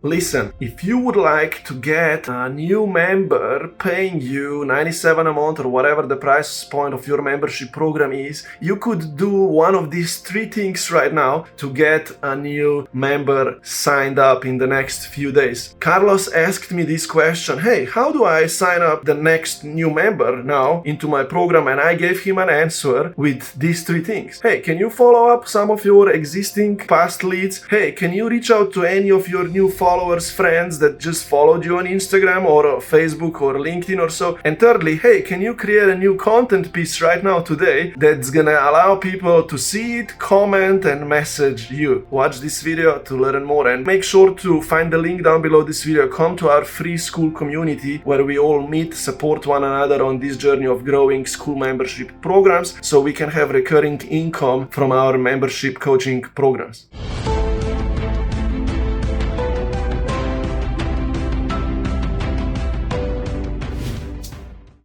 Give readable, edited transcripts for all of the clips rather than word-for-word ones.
Listen, if you would like to get a new member paying you $97 a month or whatever the price point of your membership program is, you could do one of these three things right now to get a new member signed up in the next few days. Carlos asked me this question, hey, how do I sign up the next new member now into my program? And I gave him an answer with these three things. Hey, can you follow up some of your existing past leads? Hey, can you reach out to any of your new followers, friends that just followed you on Instagram or Facebook or LinkedIn or so? And thirdly, hey, can you create a new content piece right now today that's gonna allow people to see it, comment and message you? Watch this video to learn more, and make sure to find the link down below this video. Come to our free Skool community where we all meet, support one another on this journey of growing Skool membership programs so we can have recurring income from our membership coaching programs.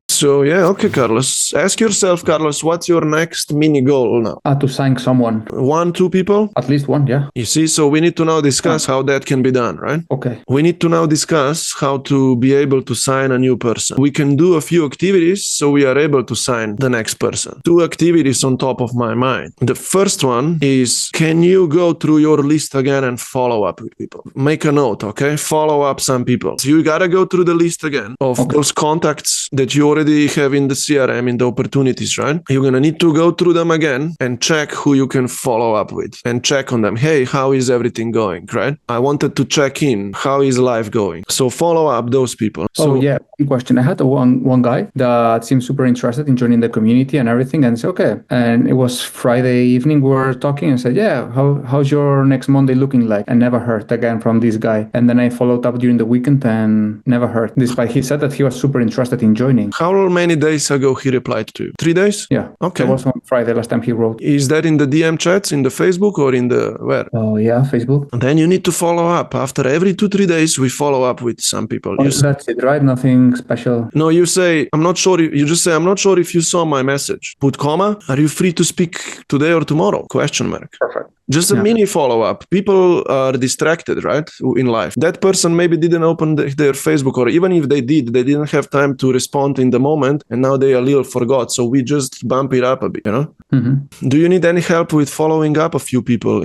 So okay, Carlos. Ask yourself, Carlos, what's your next mini goal now? To sign someone. 1, 2 people? At least one, yeah. You see, so we need to now discuss how that can be done, right? Okay. We need to now discuss how to be able to sign a new person. We can do a few activities so we are able to sign the next person. 2 activities on top of my mind. The first one is, can you go through your list again and follow up with people? Make a note, okay? Follow up some people. So you gotta go through the list again of those contacts that you already have in the CRM, in the opportunities, right? You're gonna need to go through them again and check who you can follow up with and check on them. Hey, how is everything going, right? I wanted to check in. How is life going? So follow up those people. One question. I had one guy that seemed super interested in joining the community and everything, and said, okay. And it was Friday evening, we were talking and said, yeah, how's your next Monday looking like? And never heard again from this guy. And then I followed up during the weekend and never heard, despite he said that he was super interested in joining. How many days ago he replied to you? 3 days? Yeah. Okay. It was on Friday last time he wrote. Is that in the DM chats, in the Facebook or in the where? Oh yeah, Facebook. And then you need to follow up. After every 2-3 days, we follow up with some people. That's it, right? Nothing special. No, you say, I'm not sure. You just say, I'm not sure if you saw my message. Put comma. Are you free to speak today or tomorrow? Question mark. Perfect. Just a mini follow-up. People are distracted, right, in life. That person maybe didn't open their Facebook, or even if they did, they didn't have time to respond in the moment, and now they a little forgot. So we just bump it up a bit, Mm-hmm. Do you need any help with following up a few people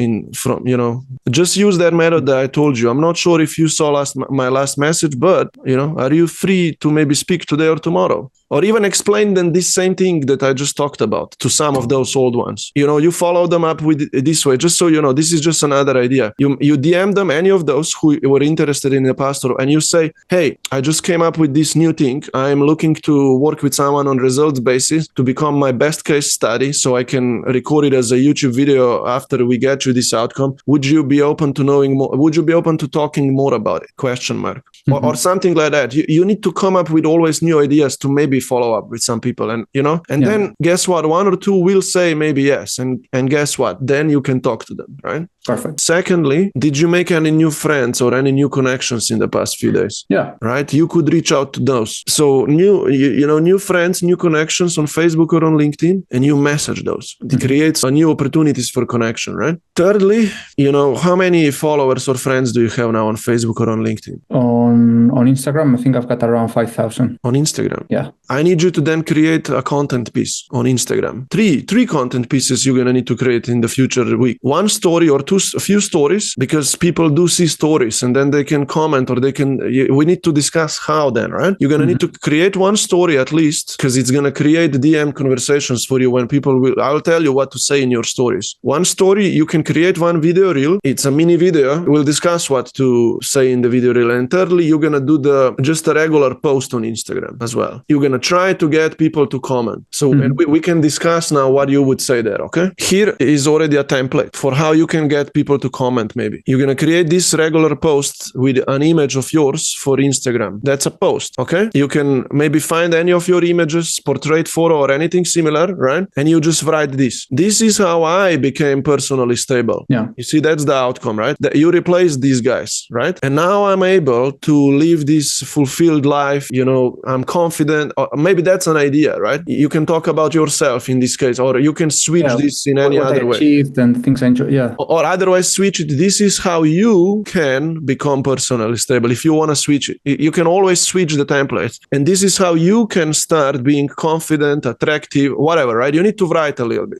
just use that method that I told you. I'm not sure if you saw my last message, but, are you free to maybe speak today or tomorrow? Or even explain them this same thing that I just talked about to some of those old ones. You follow them up with this way, just so you know, this is just another idea. You DM them, any of those who were interested in the past, and you say, hey, I just came up with this new thing. I'm looking to work with someone on results basis to become my best case study so I can record it as a YouTube video after we get you this outcome. Would you be open to knowing more? Would you be open to talking more about it? Question mark. Mm-hmm. Or something like that. You need to come up with always new ideas to maybe follow up with some people, and then guess what? 1 or 2 will say maybe yes, and guess what? Then you can talk to them, right? Perfect. Secondly, did you make any new friends or any new connections in the past few days? Yeah. Right? You could reach out to those. So new friends, new connections on Facebook or on LinkedIn, and you message those. It creates new opportunities for connection, right? Thirdly, how many followers or friends do you have now on Facebook or on LinkedIn? On Instagram, I think I've got around 5,000. On Instagram? Yeah. I need you to then create a content piece on Instagram. Three content pieces you're going to need to create in the future week. 1 story or a few stories, because people do see stories and then they can comment, or we need to discuss how then, right? You're going to need to create 1 story at least, because it's going to create DM conversations for you when I'll tell you what to say in your stories. 1 story, you can create 1 video reel. It's a mini video. We'll discuss what to say in the video reel. And thirdly, you're going to do just a regular post on Instagram as well. You're going to try to get people to comment. So and we can discuss now what you would say there, okay? Here is already a template for how you can get people to comment maybe. You're going to create this regular post with an image of yours for Instagram. That's a post, okay? You can maybe find any of your images, portrait photo or anything similar, right? And you just write this. This is how I became personally stable. Yeah. You see, that's the outcome, right? That you replace these guys, right? And now I'm able to live this fulfilled life. I'm confident. maybe that's an idea, right? You can talk about yourself in this case, or you can switch this in any other way. Achieved and things I enjoy, yeah. Or otherwise switch it. This is how you can become personally stable. If you want to switch it, you can always switch the templates. And this is how you can start being confident, attractive, whatever, right? You need to write a little bit.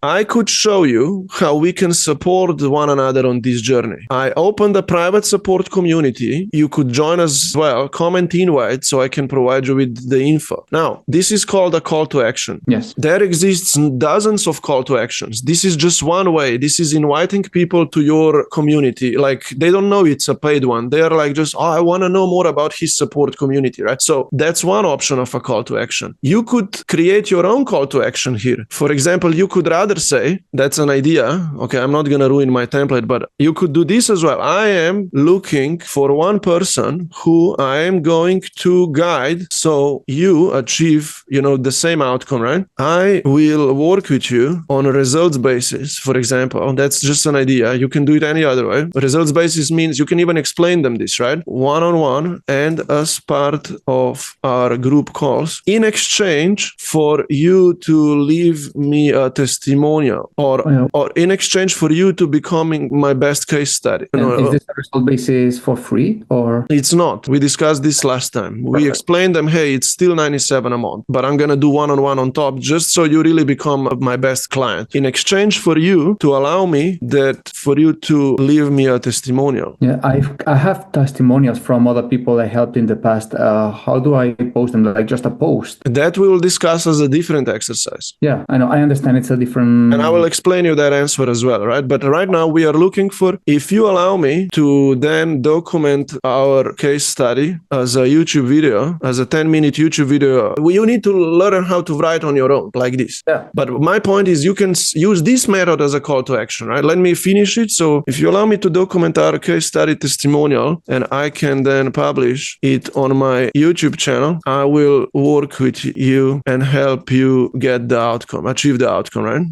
I could show you how we can support one another on this journey. I opened a private support community. You could join us as well. Comment invite so I can provide you with the info. Now, this is called a call to action. Yes. There exists dozens of call to actions. This is just one way. This is inviting people to your community. Like, they don't know it's a paid one. They are like just, I want to know more about his support community, right? So that's one option of a call to action. You could create your own call to action here. For example, you could rather say, that's an idea. Okay, I'm not going to ruin my template, but you could do this as well. I am looking for one person who I am going to guide so you achieve, the same outcome, right? I will work with you on a results basis, for example. That's just an idea. You can do it any other way. Results basis means you can even explain them this, right? One-on-one and as part of our group calls in exchange for you to leave me a testimonial or in exchange for you to becoming my best case study. Is this a result basis for free or? It's not. We discussed this last time. We explained them, hey, it's still 97 a month, but I'm going to do one-on-one on top just so you really become my best client in exchange for you to allow me for you to leave me a testimonial. Yeah, I have testimonials from other people I helped in the past. How do I post them? Like just a post? That we'll discuss as a different exercise. Yeah, I know. I understand it's a different... And I will explain you that answer as well, right? But right now we are looking for, if you allow me to then document our case study as a YouTube video, as a 10-minute YouTube video, you need to learn how to write on your own like this. Yeah. But my point is you can use this method as a call to action, right? Let me finish it. So if you allow me to document our case study testimonial and I can then publish it on my YouTube channel, I will work with you and help you get the outcome, achieve the outcome, right?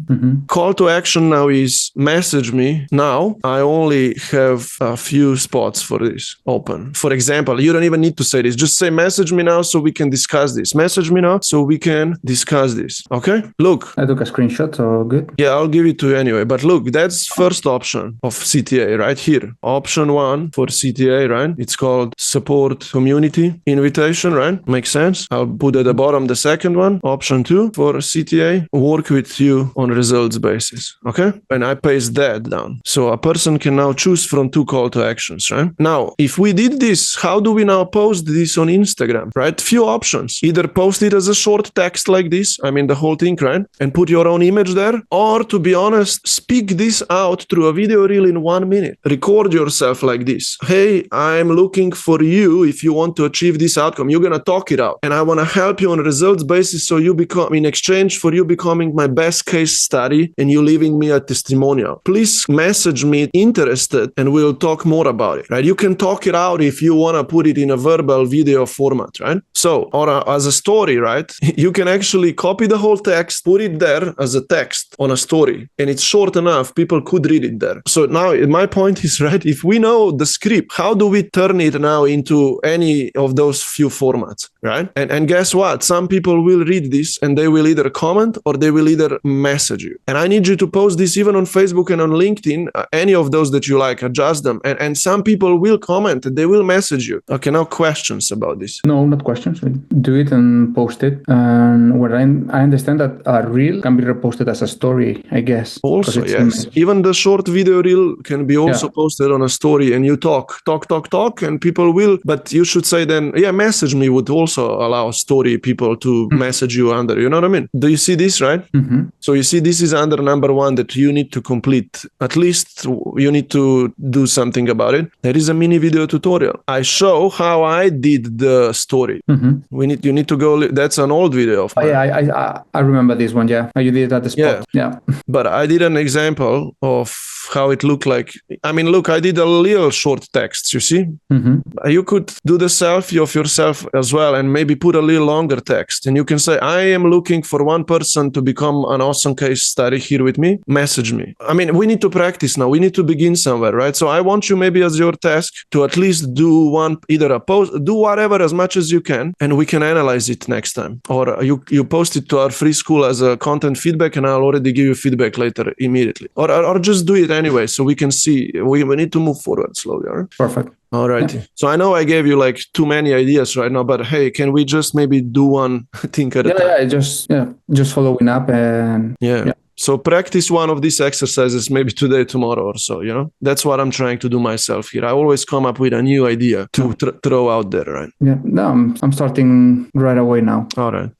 Call to action now is message me. Now I only have a few spots for this open. For example, you don't even need to say this. Just say message me now so we can discuss this. Message me now so we can discuss this. Okay? Look. I took a screenshot, so good. Yeah, I'll give it to you anyway. But look, that's first option of CTA right here. Option 1 for CTA, right? It's called support community invitation, right? Makes sense. I'll put at the bottom the second one. Option 2 for CTA, work with you on results basis. Okay? And I paste that down. So a person can now choose from 2 call to actions, right? Now, if we did this, how do we now post this on Instagram, right? Few options. Either post it as a short text like this, the whole thing, right? And put your own image there. Or to be honest, speak this out through a video reel in 1 minute. Record yourself like this. Hey, I'm looking for you if you want to achieve this outcome. You're going to talk it out. And I want to help you on a results basis so you become, in exchange for you becoming my best case study and you leaving me a testimonial. Please message me interested and we'll talk more about it, right? You can talk it out if you want to put it in a verbal video format, right? So, or as a story, right? You can actually copy the whole text, put it there as a text on a story, and it's short enough, people could read it there. So now my point is, right, if we know the script, how do we turn it now into any of those few formats, right? And guess what? Some people will read this and they will either comment or they will either message you. And I need you to post this even on Facebook and on LinkedIn, any of those that you like, adjust them. And some people will comment, they will message you. Okay, now questions about this. No, not questions. Do it and post it. And what I understand that a reel can be reposted as a story, I guess. Also, yes. Even the short video reel can be also posted on a story and you talk, and people will, but you should say then, message me would also allow story people to message you under, you know what I mean? Do you see this, right? So you see this is under number 1 that you need to complete. At least you need to do something about it. There is a mini video tutorial. I show how I did the story. You need to go, that's an old video of mine. I remember this one, you did it at the spot. Yeah. But I did an example of how it looked like. I mean, look, I did a little short text, you see? You could do the selfie of yourself as well and maybe put a little longer text. And you can say, I am looking for one person to become an awesome case study here with me. Message me. I mean, we need to practice now. We need to begin somewhere, right? So I want you maybe as your task to at least do either a post, do whatever as much as you can, and we can analyze it next time. Or you post it to our free school as a content feedback, and I'll already give you feedback later immediately. Or just do it anyway so we can see. We need to move forward slowly. All right? Perfect. All right. Yeah. So I know I gave you like too many ideas right now, but hey, can we just maybe do one thing at a time? Just following up and So practice one of these exercises maybe today, tomorrow or so, That's what I'm trying to do myself here. I always come up with a new idea to throw out there, right? Yeah, no, I'm starting right away now. All right.